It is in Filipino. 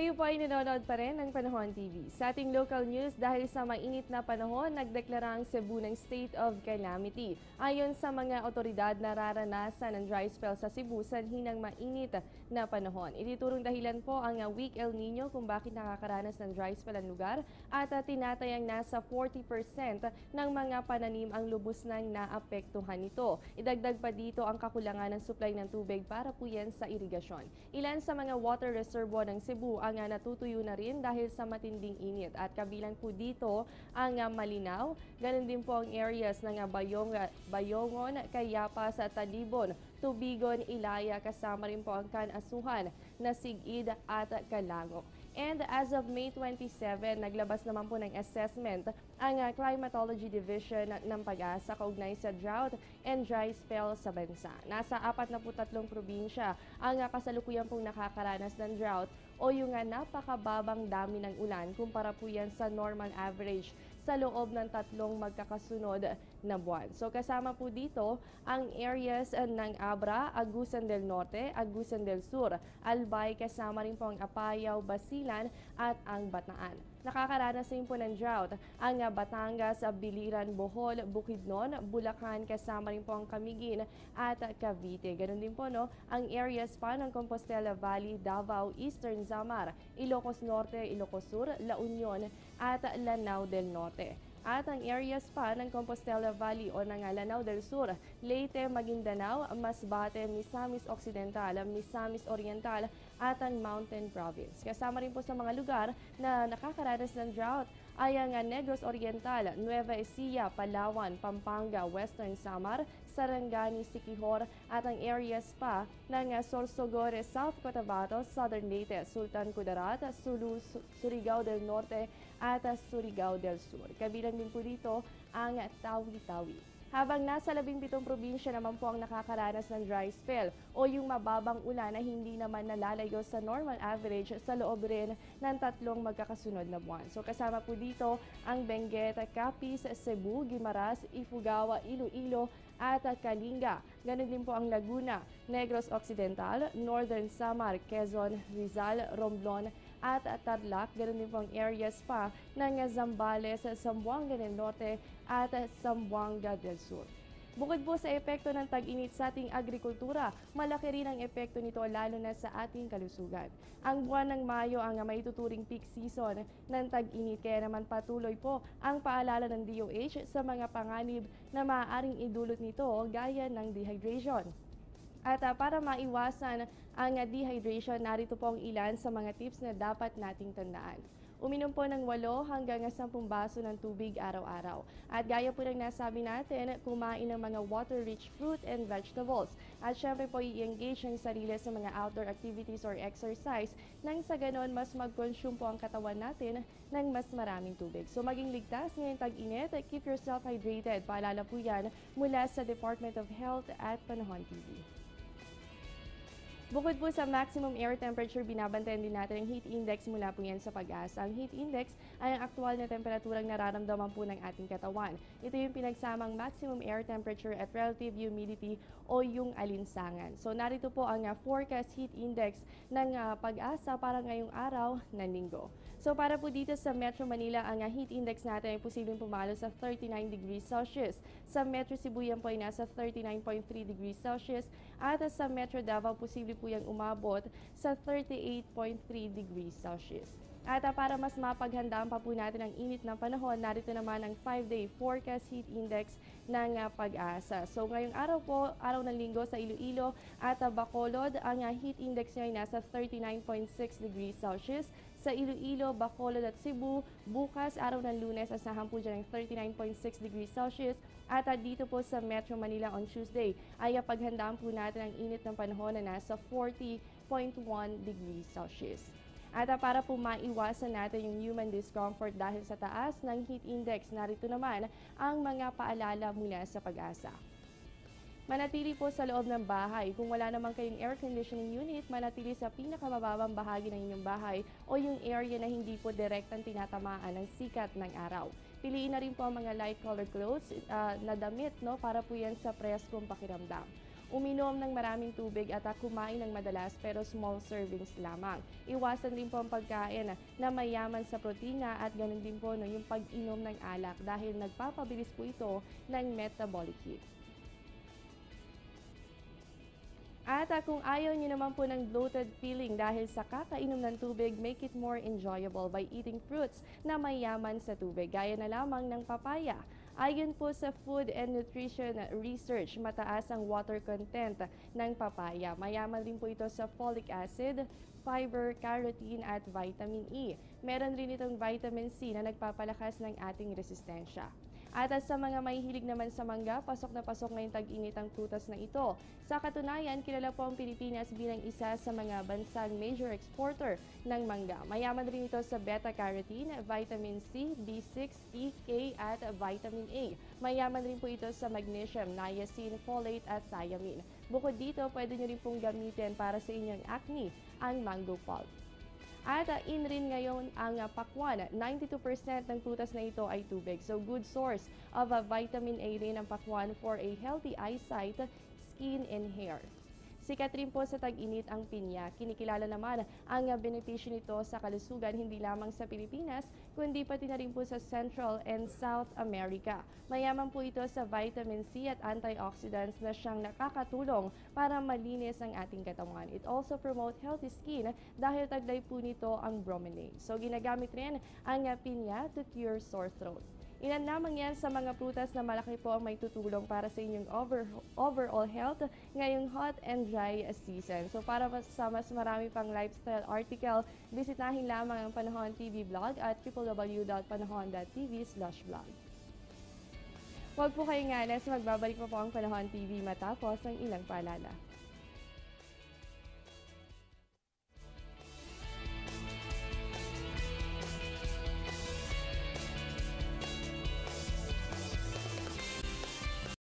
Kayo po ay nanonood pa rin ng Panahon TV. Sa ating local news, dahil sa mainit na panahon, nagdeklara ang Cebu ng State of Calamity. Ayon sa mga otoridad, nararanasan ang dry spell sa Cebu sanhi ng mainit na panahon. Ititurong dahilan po ang weak El Nino kung bakit nakakaranas ng dry spell ang lugar at tinatayang nasa 40% ng mga pananim ang lubos nang naapektuhan nito. Idagdag pa dito ang kakulangan ng supply ng tubig para po yan sa irigasyon. Ilan sa mga water reservoir ng Cebu ang natutuyo na rin dahil sa matinding init at kabilang po dito ang Malinaw, ganun din po ang areas ng Bayongon, Cayapas at Talibon, Tubigon, Ilaya, kasama rin po ang Kanasuhan, Nasigid at Calangok. And as of May 27, naglabas naman po ng assessment ang Climatology Division ng Pag-asa kaugnay sa drought and dry spell sa bansa. Nasa 43 probinsya ang kasalukuyan pong nakakaranas ng drought o yung napakababang dami ng ulan kumpara po yan sa normal average sa loob ng tatlong magkakasunod na buwan. So kasama po dito ang areas ng Abra, Agusan del Norte, Agusan del Sur, Albay, kasama rin po ang Apayao, Basilan at ang Bataan. Nakakaranas din po ng drought ang Batangas, Biliran, Bohol, Bukidnon, Bulacan, kasama rin po ang Camiguin at Cavite. Ganon din po ang areas pa ng Compostela Valley, Davao, Eastern Samar, Ilocos Norte, Ilocos Sur, La Union at Lanao del Norte. At ang areas pa ng Compostela Valley o ng Lanao del Sur, Leyte, Maguindanao, Masbate, Misamis Occidental, Misamis Oriental at ang Mountain Province. Kasama rin po sa mga lugar na nakakaranas ng drought ay ang Negros Oriental, Nueva Ecija, Palawan, Pampanga, Western Samar, Sarangani, Siquijor at ang areas pa ng Sorsogon, South Cotabato, Southern Leyte, Sultan Kudarat, Sulu, Surigao del Norte at Surigao del Sur. Kabilang din po dito ang Tawi-Tawi. Habang nasa 17 probinsya naman po ang nakakaranas ng dry spell o yung mababang ulan na hindi naman nalalayo sa normal average sa loob rin ng tatlong magkakasunod na buwan. So kasama po dito ang Benguet, Capiz, Cebu, Guimaras, Ifugao, Iloilo at Kalinga. Ganon din po ang Laguna, Negros Occidental, Northern Samar, Quezon, Rizal, Romblon at Tarlac. Ganon din po ang areas pa ng Zambales, Zamboanga del Norte at Zamboanga del Sur. Bukod po sa epekto ng tag-init sa ating agrikultura, malaki rin ang epekto nito lalo na sa ating kalusugan. Ang buwan ng Mayo ang maituturing peak season ng tag-init, kaya naman patuloy po ang paalala ng DOH sa mga panganib na maaaring idulot nito gaya ng dehydration. At para maiwasan ang dehydration, narito po ang ilan sa mga tips na dapat nating tandaan. Uminom po ng 8 hanggang 10 baso ng tubig araw-araw. At gaya po ng nasabi natin, kumain ng mga water-rich fruit and vegetables. At syempre po i-engage ang sarili sa mga outdoor activities or exercise nang sa ganon mas mag-consume po ang katawan natin ng mas maraming tubig. So maging ligtas ngayong tag-init, keep yourself hydrated. Paalala po yan mula sa Department of Health at Panahon TV. Bukod po sa maximum air temperature, binabantayan din natin ang heat index mula po yan sa Pag-asa. Ang heat index ay ang aktual na temperaturang nararamdaman po ng ating katawan. Ito yung pinagsamang maximum air temperature at relative humidity o yung alinsangan. So narito po ang forecast heat index ng Pag-asa para ngayong araw ng linggo. So para po dito sa Metro Manila, ang heat index natin ay posibleng pumalo sa 39 degrees Celsius. Sa Metro Cebu yan po ay nasa 39.3 degrees Celsius at sa Metro Davao posible po yung umabot sa 38.3 degrees Celsius. At para mas mapaghandaan pa po natin ang init ng panahon, narito naman ang 5-day forecast heat index ng Pag-asa. So ngayong araw po, araw ng linggo sa Iloilo at Bacolod, ang heat index niya ay nasa 39.6 degrees Celsius. Sa Iloilo, Bacolod at Cebu, bukas araw ng Lunes, asahan po dyan ng 39.6 degrees Celsius. At dito po sa Metro Manila on Tuesday, ay paghandaan po natin ang init ng panahon na nasa 40.1 degrees Celsius. At para po maiwasan natin yung human discomfort dahil sa taas ng heat index, narito naman ang mga paalala mula sa Pag-asa. Manatili po sa loob ng bahay. Kung wala naman kayong air conditioning unit, manatili sa pinakamababang bahagi ng inyong bahay o yung area na hindi po direktang tinatamaan ng sikat ng araw. Piliin na rin po ang mga light colored clothes na damit para po yan sa preskong pakiramdam. Uminom ng maraming tubig at kumain ng madalas pero small servings lamang. Iwasan din po ang pagkain na mayaman sa protina at ganun din po yung pag-inom ng alak dahil nagpapabilis po ito ng metabolic heat. At kung ayaw niyo naman po ng bloated feeling dahil sa kakainom ng tubig, make it more enjoyable by eating fruits na mayaman sa tubig, gaya na lamang ng papaya. Ayon po sa Food and Nutrition Research, mataas ang water content ng papaya. Mayaman din po ito sa folic acid, fiber, carotene at vitamin E. Meron rin itong vitamin C na nagpapalakas ng ating resistensya. At sa mga mahihilig naman sa mangga, pasok na pasok ngayong tag-init ang prutas na ito. Sa katunayan, kilala po ang Pilipinas bilang isa sa mga bansang major exporter ng mangga. Mayaman rin ito sa beta-carotene, vitamin C, B6, E, K at vitamin A. Mayaman rin po ito sa magnesium, niacin, folate at thiamine. Bukod dito, pwede nyo rin pong gamitin para sa inyong acne ang mango pulp. At in rin ngayon ang pakwan. 92% ng prutas na ito ay tubig. So good source of vitamin A rin ang pakwan for a healthy eyesight, skin, and hair. Sikat rin po sa tag-init ang pinya. Kinikilala naman ang benepisyo nito sa kalusugan hindi lamang sa Pilipinas, kundi pati na rin po sa Central and South America. Mayaman po ito sa vitamin C at antioxidants na siyang nakakatulong para malinis ang ating katawan. It also promotes healthy skin dahil taglay po nito ang bromelain. So ginagamit rin ang pinya to cure sore throat. Ilan lamang yan sa mga prutas na malaki po ang may tutulong para sa inyong overall health ngayong hot and dry season. So para sa mas marami pang lifestyle article, bisitahin lamang ang Panahon TV blog at www.panahon.tv/blog. Huwag po kayong alas, magbabalik po ang Panahon TV matapos ang ilang paalala.